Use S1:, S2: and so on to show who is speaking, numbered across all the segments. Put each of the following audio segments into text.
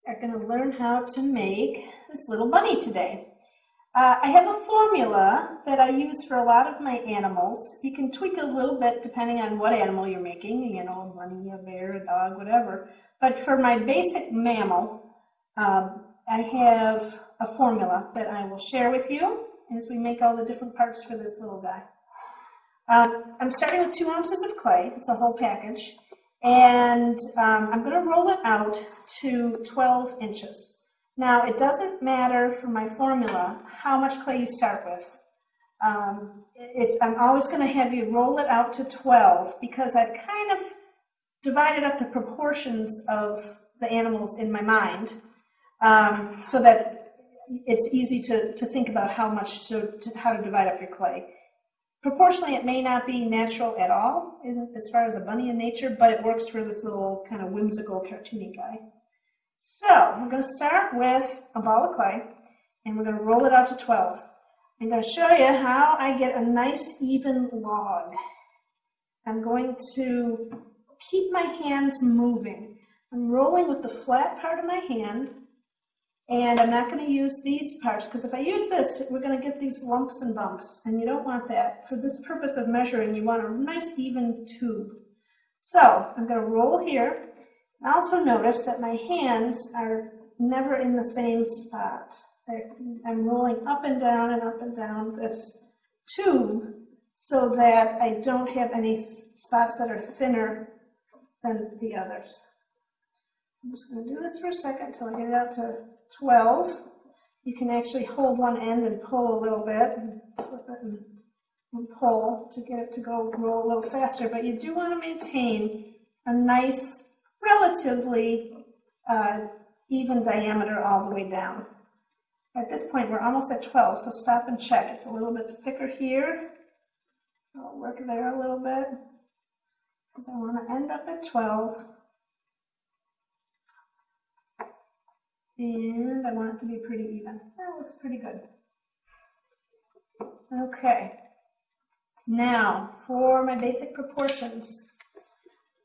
S1: are going to learn how to make this little bunny today. I have a formula that I use for a lot of my animals. You can tweak a little bit depending on what animal you're making, you know, a bunny, a bear, a dog, whatever. But for my basic mammal, I have a formula that I will share with you as we make all the different parts for this little guy. I'm starting with 2 ounces of clay. It's a whole package. And I'm going to roll it out to 12 inches. Now, it doesn't matter for my formula how much clay you start with. I'm always going to have you roll it out to 12 because I've kind of divided up the proportions of the animals in my mind so that it's easy to think about how to divide up your clay. Proportionally, it may not be natural at all as far as a bunny in nature, but it works for this little kind of whimsical, cartoony guy. So we're going to start with a ball of clay, and we're going to roll it out to 12. I'm going to show you how I get a nice, even log. I'm going to keep my hands moving. I'm rolling with the flat part of my hand, and I'm not going to use these parts, because if I use this, we're going to get these lumps and bumps, and you don't want that. For this purpose of measuring, you want a nice, even tube. So I'm going to roll here. Also notice that my hands are never in the same spot. I'm rolling up and down this tube so that I don't have any spots that are thinner than the others. I'm just going to do this for a second until I get it out to 12. You can actually hold one end and pull a little bit, and flip it and pull to get it to go roll a little faster. But you do want to maintain a nice, relatively even diameter all the way down. At this point, we're almost at 12, so stop and check. It's a little bit thicker here. I'll work there a little bit, because I want to end up at 12. And I want it to be pretty even. That looks pretty good. Okay. Now, for my basic proportions,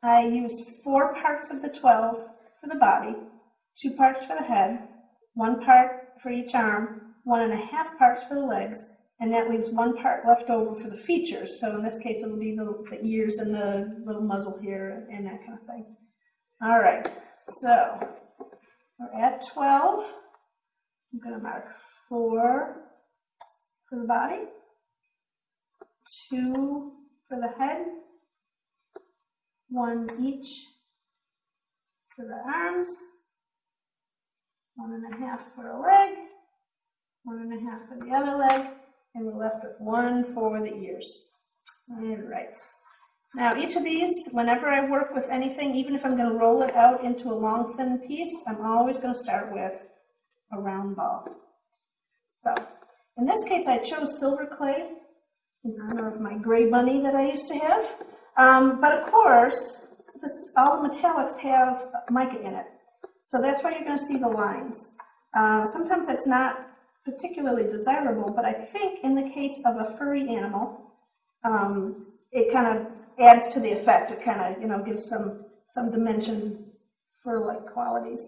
S1: I used 4 parts of the 12 for the body, 2 parts for the head, 1 part for each arm, 1.5 parts for the legs, and that leaves 1 part left over for the features. So in this case, it'll be the ears and the little muzzle here and that kind of thing. All right, so we're at 12. I'm going to mark 4 for the body, 2 for the head, 1 each for the arms, 1.5 for a leg, 1.5 for the other leg, and we're left with 1 for the ears. All right. Now, each of these, whenever I work with anything, even if I'm going to roll it out into a long, thin piece, I'm always going to start with a round ball. So, in this case, I chose silver clay in honor of my gray bunny that I used to have. But of course, all the metallics have mica in it. So that's why you're going to see the lines. Sometimes that's not particularly desirable, but I think in the case of a furry animal, it kind of adds to the effect. It kind of, gives some dimension fur-like qualities.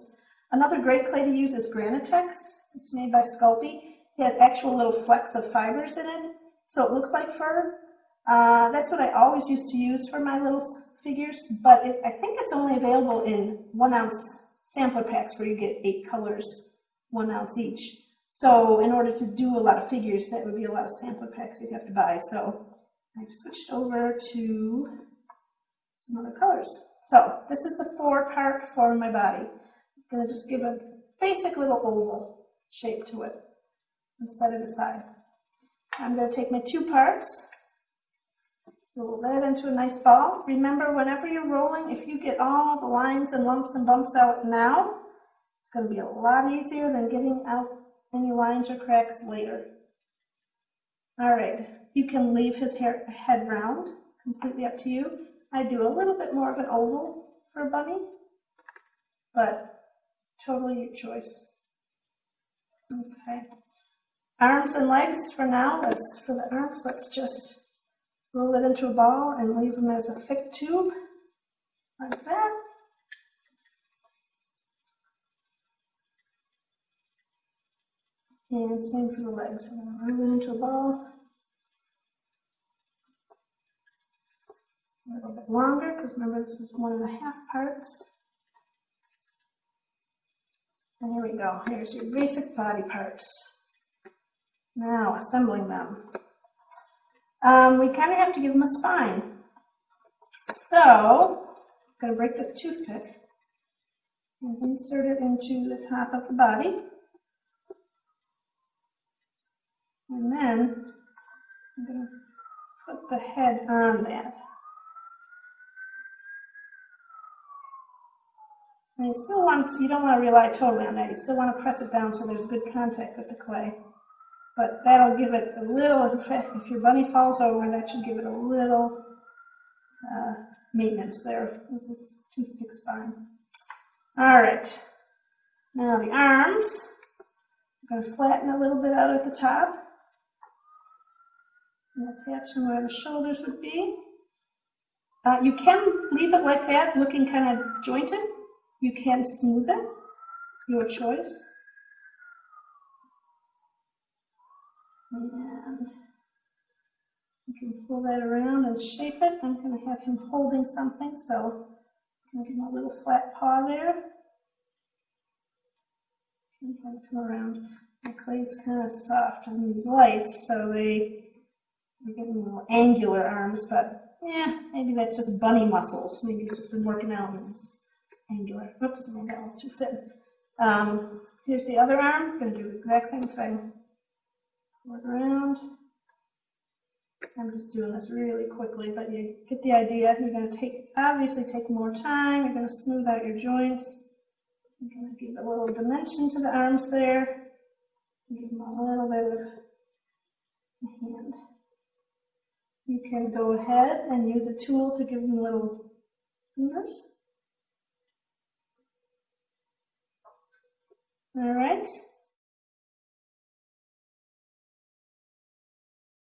S1: Another great clay to use is Granitex. It's made by Sculpey. It has actual little flecks of fibers in it, so it looks like fur. That's what I always used to use for my little figures, but I think it's only available in 1-ounce sampler packs where you get 8 colors, 1 ounce each. So in order to do a lot of figures, that would be a lot of sampler packs you'd have to buy. So I've switched over to some other colors. So this is the 4-part for my body. I'm going to just give a basic little oval shape to it and set it aside. I'm going to take my 2 parts, roll that into a nice ball. Remember, whenever you're rolling, if you get all the lines and lumps and bumps out now, it's going to be a lot easier than getting out any lines or cracks later. All right, you can leave his head round, completely up to you. I do a little bit more of an oval for a bunny, but totally your choice. Okay. Arms and legs for now. For the arms, let's just roll it into a ball and leave them as a thick tube, like that. And same for the legs. I'm going to roll it into a ball. A little bit longer, because remember this is 1.5 parts. And here we go. Here's your basic body parts. Now, assembling them. We kind of have to give them a spine. So, I'm going to break this toothpick and insert it into the top of the body. And then I'm going to put the head on that. And you don't want to rely totally on that. You still want to press it down so there's good contact with the clay. But that'll give it a little, in fact, if your bunny falls over, that should give it a little maintenance there with this toothpick spine. All right. Now the arms, I'm going to flatten a little bit out at the top and attach them where the shoulders would be. You can leave it like that, looking kind of jointed. You can smooth it, your choice. And you can pull that around and shape it. I'm going to have him holding something, so I'm going to give him a little flat paw there. And kind of come around. The clay's kind of soft on these lights, so they're getting little angular arms, but yeah, maybe that's just bunny muscles. Maybe he's just been working out and it's angular. Oops, I made that one too thin. Here's the other arm. I'm going to do the exact same thing. Work around. I'm just doing this really quickly, but you get the idea. You're going to obviously take more time. You're going to smooth out your joints. You're going to give a little dimension to the arms there. Give them a little bit of a hand. You can go ahead and use a tool to give them little fingers. All right.